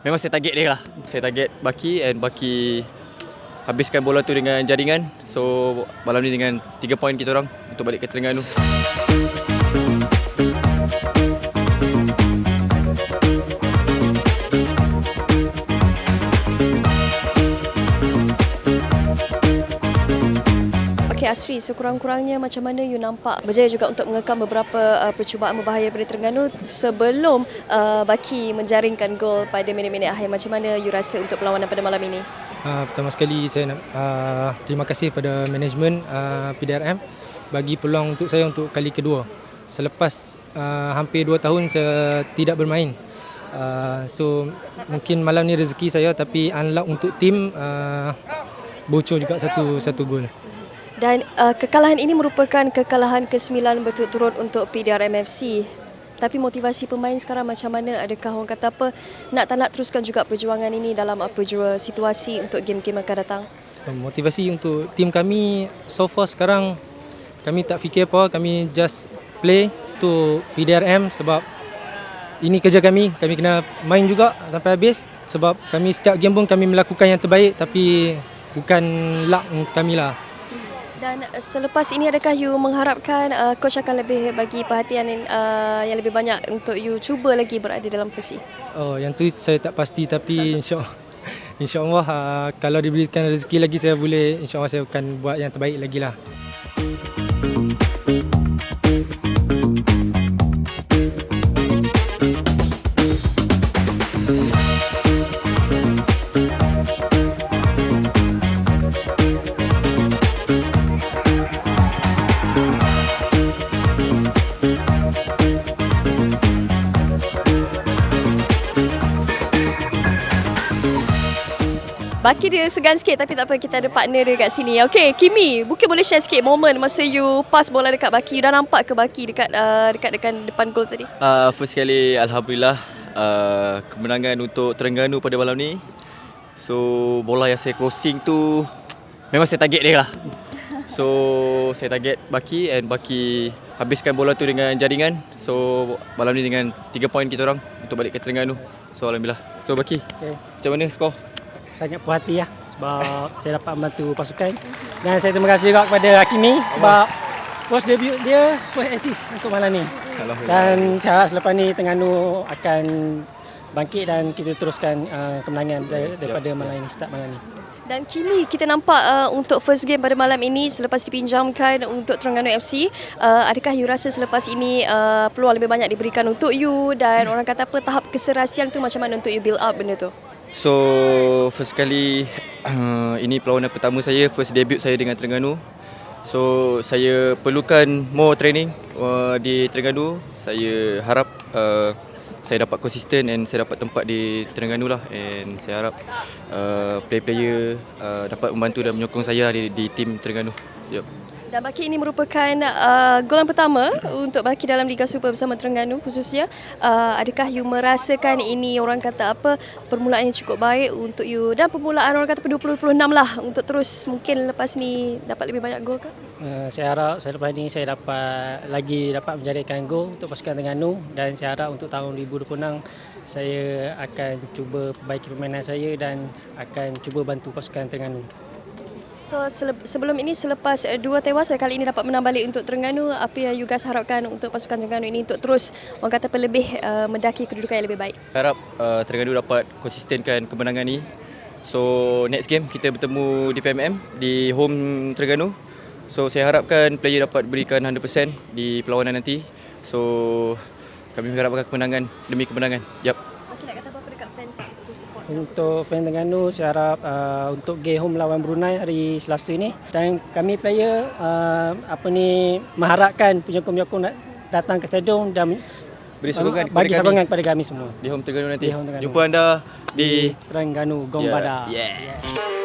Memang saya target dia lah. Saya target Baki, and Baki habiskan bola tu dengan jaringan. So malam ni dengan 3 poin kita orang untuk balik ke Terengganu. Okay, Asri, sekurang-kurangnya macam mana you nampak berjaya juga untuk mengekang beberapa percubaan berbahaya daripada Terengganu sebelum Baki menjaringkan gol pada minit-minit akhir. Macam mana you rasa untuk perlawanan pada malam ini? Pertama sekali saya nak terima kasih pada management PDRM bagi peluang untuk saya untuk kali kedua. Selepas hampir 2 tahun saya tidak bermain. So mungkin malam ni rezeki saya, tapi unluck untuk tim bocor juga satu gol. Dan kekalahan ini merupakan kekalahan ke-9 berturut-turut untuk PDRM FC. Tapi motivasi pemain sekarang macam mana? Adakah orang kata apa, tak nak teruskan juga perjuangan ini dalam apa jua situasi untuk game-game akan datang? Motivasi untuk tim kami so far sekarang, kami tak fikir apa, kami just play untuk PDRM sebab ini kerja kami kena main juga sampai habis. Sebab kami setiap game pun kami melakukan yang terbaik, tapi bukan luck kami lah. Dan selepas ini, adakah you mengharapkan coach akan lebih bagi perhatian yang lebih banyak untuk you cuba lagi berada dalam versi? Oh, yang tu saya tak pasti, tapi insya-Allah kalau diberikan rezeki lagi, saya boleh, insya-Allah saya akan buat yang terbaik lagi lah. Baki dia segan sikit, tapi tak apa, kita ada partner dia kat sini. Okay, Kimi, mungkin boleh share sikit momen masa you pass bola dekat Baki. You dah nampak ke Baki dekat depan gol tadi? First sekali, Alhamdulillah, kemenangan untuk Terengganu pada malam ni. So bola yang saya crossing tu memang saya target dia lah. So saya target Baki, and Baki habiskan bola tu dengan jaringan. So malam ni dengan 3 poin kita orang untuk balik ke Terengganu. So Alhamdulillah. So Baki, macam mana skor? Sangat puas hati lah sebab saya dapat membantu pasukan, dan saya terima kasih juga kepada Hakimi sebab first debut dia, first assist untuk malam ni. Dan saya harap selepas ni Terengganu akan bangkit dan kita teruskan kemenangan daripada malam ini, start malam ni. Dan Kimi, kita nampak untuk first game pada malam ini selepas dipinjamkan untuk Terengganu FC, adakah you rasa selepas ini peluang lebih banyak diberikan untuk you, dan orang kata apa, tahap keserasian tu macam mana untuk you build up benda tu? So first kali, ini perlawanan pertama saya, first debut saya dengan Terengganu. So saya perlukan more training di Terengganu. Saya harap saya dapat konsisten, and saya dapat tempat di Terengganu lah, and saya harap player-player dapat membantu dan menyokong saya di tim Terengganu. Yep. Dan Baki, ini merupakan gol yang pertama untuk Baki dalam Liga Super bersama Terengganu khususnya. Adakah you merasakan ini orang kata apa, permulaan yang cukup baik untuk you, dan permulaan orang kata 20-26 lah untuk terus mungkin lepas ni dapat lebih banyak gol ke? Saya harap selepas ni saya dapat menjadikan gol untuk pasukan Terengganu, dan saya harap untuk tahun 2026 saya akan cuba perbaiki permainan saya dan akan cuba bantu pasukan Terengganu. So sebelum ini, selepas 2 tewas, kali ini dapat menang balik untuk Terengganu. Apa yang you guys harapkan untuk pasukan Terengganu ini untuk terus orang kata lebih mendaki kedudukan yang lebih baik? Harap Terengganu dapat konsistenkan kemenangan ni. So next game kita bertemu di PMM di home Terengganu. So saya harapkan player dapat berikan 100% di perlawanan nanti. So kami mengharapkan kemenangan demi kemenangan. Yap. Okey, nak kata apa dekat fans tak untuk support? Untuk fan Terengganu, saya harap untuk game home lawan Brunei hari Selasa ni, dan kami player mengharapkan penyokong-penyokong datang ke stadium dan bagi sokongan kepada kami semua di home Terengganu nanti. Terengganu. Jumpa anda di Terengganu Gombada. Yeah.